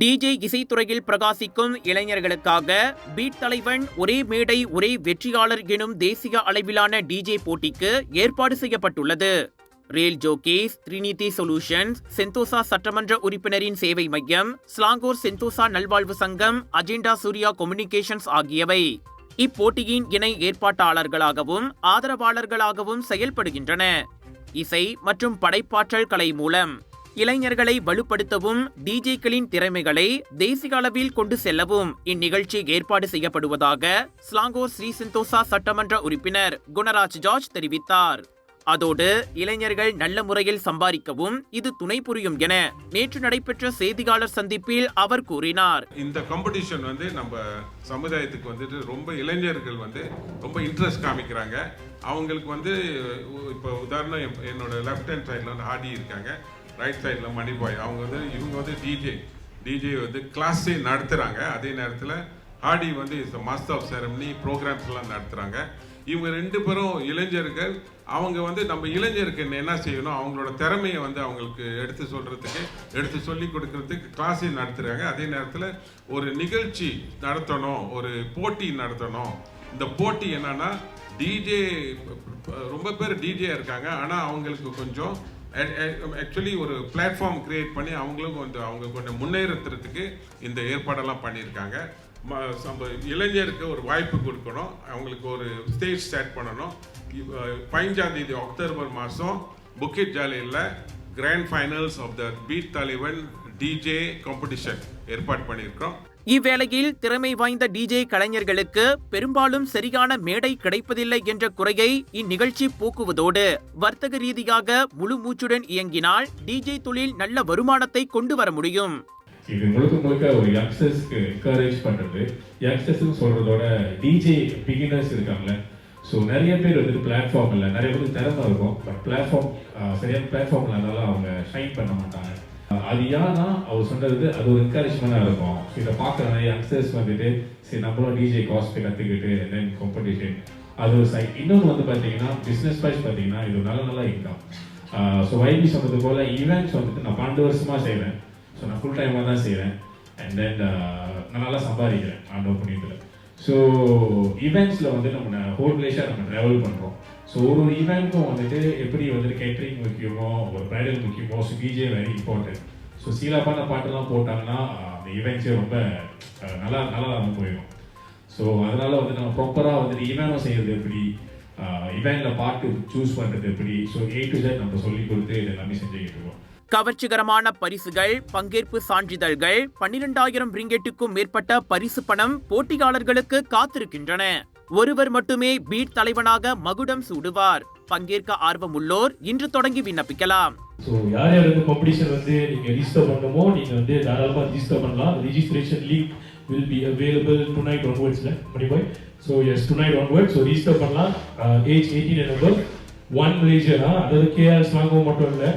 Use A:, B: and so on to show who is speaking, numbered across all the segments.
A: DJ இசைத்துறையில் பிரகாசிக்கும் இளைஞர்களுக்காக beat தலைவன் ஒரே மேடை ஒரே வெற்றியாளர் எனும் தேசிய அளவிலான டிஜே போட்டிக்கு ஏற்பாடு செய்யப்பட்டுள்ளது. ரேல் ஜோக்கேஸ், த்ரினிதி சொல்யூஷன்ஸ், செந்தோசா சட்டமன்ற உறுப்பினரின் சேவை மையம், ஸ்லாங்கூர் செந்தோசா நல்வாழ்வு சங்கம், அஜெண்டா சூர்யா கம்யூனிகேஷன்ஸ் ஆகியவை இப்போட்டியின் இணை ஏற்பாட்டாளர்களாகவும் ஆதரவாளர்களாகவும் செயல்படுகின்றன. இசை மற்றும் படைப்பாற்றல் கலை மூலம் இளைஞர்களை வலுப்படுத்தவும் டிஜேக்களின் திறமைகளை தேசிய அளவில் கொண்டு செல்லவும் இந்நிகழ்ச்சி ஏற்பாடு செய்யப்படுவதாக ஸ்லாங்கூர் ஸ்ரீ செந்தோசா சட்டமன்ற உறுப்பினர் குணராஜ் ஜார்ஜ் தெரிவித்தார். அதோடு இளைஞர்கள் நல்ல முறையில் சம்பாதிக்கவும் இது துணை புரியும் என நேற்று நடைபெற்ற செய்தியாளர் சந்திப்பில் அவர் கூறினார்.
B: இந்த காம்படிஷன் நம்ம சமுதாயத்துக்கு ரொம்ப இளைஞர்கள் ரொம்ப இன்ட்ரெஸ்ட் காமிக்கிறாங்க. அவங்களுக்கு இப்போ உதாரணம் என்னோட லெஃப்ட் ஹேண்ட் சைடில் ஆடி இருக்காங்க, ரைட் சைடில் மணிபாய். இவங்க டிஜே கிளாஸே நடத்துகிறாங்க. அதே நேரத்தில் ஆடி இஸ் மாஸ்டர் ஆஃப் செரமனி ப்ரோக்ராம்ஸ்லாம் நடத்துகிறாங்க. இவங்க ரெண்டு பேரும் இளைஞர்கள். அவங்க நம்ம இளைஞருக்கு என்ன செய்யணும், அவங்களோட திறமையை அவங்களுக்கு எடுத்து சொல்லி கொடுக்கறதுக்கு கிளாஸே நடத்துகிறாங்க. அதே நேரத்தில் ஒரு நிகழ்ச்சி நடத்தணும், ஒரு போட்டி நடத்தணும். இந்த போட்டி என்னன்னா, டிஜே ரொம்ப பேர் டிஜே இருக்காங்க, ஆனால் அவங்களுக்கு கொஞ்சம் ஆக்சுவலி ஒரு பிளாட்ஃபார்ம் கிரியேட் பண்ணி அவங்க கொஞ்சம் முன்னேறத்துறதுக்கு இந்த ஏற்பாடெல்லாம் பண்ணியிருக்காங்க. இளைஞருக்கு ஒரு வாய்ப்பு கொடுக்கணும், அவங்களுக்கு ஒரு ஸ்டேஜ் ஸ்டார்ட் பண்ணணும். 15ஆம் தேதி அக்டோபர் மாதம் புக்கிட் ஜாலியில் grand finals of the beat தலைவன் டிஜே காம்படிஷன் ஏற்பாடு பண்ணியிருக்கிறோம்.
A: இவ்வேளையில் திறமை வாய்ந்த டிஜே கலைஞர்களுக்கு பெரும்பாலும் சரியான மேடை கிடைப்பதில்லை என்ற குறையை இந்நிகழ்ச்சி போக்குவதோடு வர்த்தக ரீதியாக முழு மூச்சுடன் இயங்கினால் டிஜே தொழில் நல்ல வருமானத்தை கொண்டு வர முடியும்.
C: இது முழுக்க ஒரு யங்ஸ்டர்ஸ்க்கு என்கரேஜ் பண்ணுறது. யங்ஸ்டர்ஸ்னு சொல்கிறதோட டிஜே பிகினர்ஸ் இருக்காங்களே, ஸோ நிறைய பேர் பிளாட்ஃபார்ம் இல்லை, நிறைய பேருக்கு திறமை இருக்கும், பட் சரியான பிளாட்ஃபார்ம் இல்லாதால அவங்க ஷைன் பண்ண மாட்டாங்க. அது ஏன்னா அவர் சொன்னது அது ஒரு என்கரேஜ்மெண்ட்டாக இருக்கும். ஸோ இதை பார்க்குற நிறைய யங்ஸ்டர்ஸ் சரி நம்மளும் டிஜே காஸ்ட் கற்றுக்கிட்டு தென் காம்படிஷன் அது ஒரு சைட். இன்னொன்று பார்த்தீங்கன்னா பிஸ்னஸ் வைஸ் பார்த்தீங்கன்னா இது நல்ல இன்கம். ஸோ வைபி சொன்னது போல் ஈவெண்ட்ஸ் நான் 12 வருஷமாக செய்கிறேன். ஸோ நான் ஃபுல் டைமாக தான் செய்கிறேன். அண்ட் தென் நான் நல்லா சம்பாதிக்கிறேன் ஆண்டோ புண்ணியத்தில். ஸோ ஈவெண்ட்ஸில் நம்ம ஹோல் பிளேஸாக நம்ம ட்ராவல் பண்ணுறோம். ஸோ ஒரு ஈவெண்ட்க்கும் எப்படி கேட்ரிங் முக்கியமோ, ஒரு ப்ரைடல் முக்கியமோ, so DJ very important. So சீலாப்பான பாட்டெல்லாம் போட்டாங்கன்னா அந்த ஈவெண்ட்ஸே ரொம்ப நல்லா போயிடும். ஸோ அதனால் நம்ம ப்ராப்பராக ஈவெண்ட்டும் செய்கிறது எப்படி, ஈவெண்ட்டில் பாட்டு சூஸ் பண்ணுறது எப்படி, ஸோ A to Z நம்ம சொல்லி கொடுத்து இது எல்லாமே செஞ்சுக்கிட்டு இருக்கோம்.
A: கவர்ச்சிகரமான பரிசுகள், பங்கேற்பு சான்றிதழ்கள், 12,000 ரிங்கெட்டுக்கும் மேற்பட்ட பரிசு பணம் போட்டியாளர்களுக்கு காத்திருக்கின்றன. ஒருவர் மட்டுமே பீட் தலைவனாக மகுடம் சூடுவார். பங்கேற்க ஆர்வம் உள்ளோர் இன்று தொடங்கி விண்ணப்பிக்கலாம்.
D: ஸோ யார் யாருக்கு காம்படிஷன் நீங்க ரிஜிஸ்டர் பண்ணணுமோ நீங்க தாராளமாக ரிஜிஸ்டர் பண்ணலாம். Registration link will be available tonight onwards. So yes, tonight onwards. So register பண்ணலாம். Age 18 and above. One Malaysia, அதாவது KR ஸ்லாங்கோ மட்டும் இல்லை,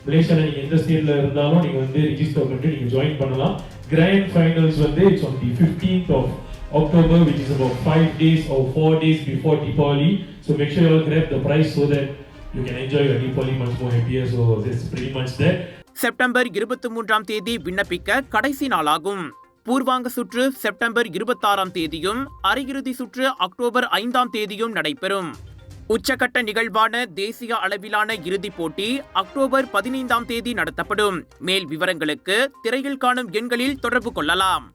D: மலேசியாவில் நீங்கள் எந்த ஸ்டேட்டில் இருந்தாலும் நீங்கள் ரிஜிஸ்டர் பண்ணிட்டு நீங்கள் ஜாயின் பண்ணலாம். Grand finals it's on the 15th of October, which is about 5 days or 4 days before Deepavali. So make sure you all grab the prize so that you can enjoy your Deepavali much more happier. So it's pretty much that.
A: September 23ஆம் தேதி விண்ணப்பிக்க கடைசி நாளாகும். பூர்வாங்க சுற்று September 26ஆம் தேதியும் அரையிறுதி சுற்று அக்டோபர் 5ஆம் தேதியும் நடைபெறும். உச்சகட்ட நிகழ்வான தேசிய அளவிலான இறுதிப் போட்டி அக்டோபர் 15ஆம் தேதி நடத்தப்படும். மேல் விவரங்களுக்கு திரையில் காணும் எண்களில் தொடர்பு கொள்ளலாம்.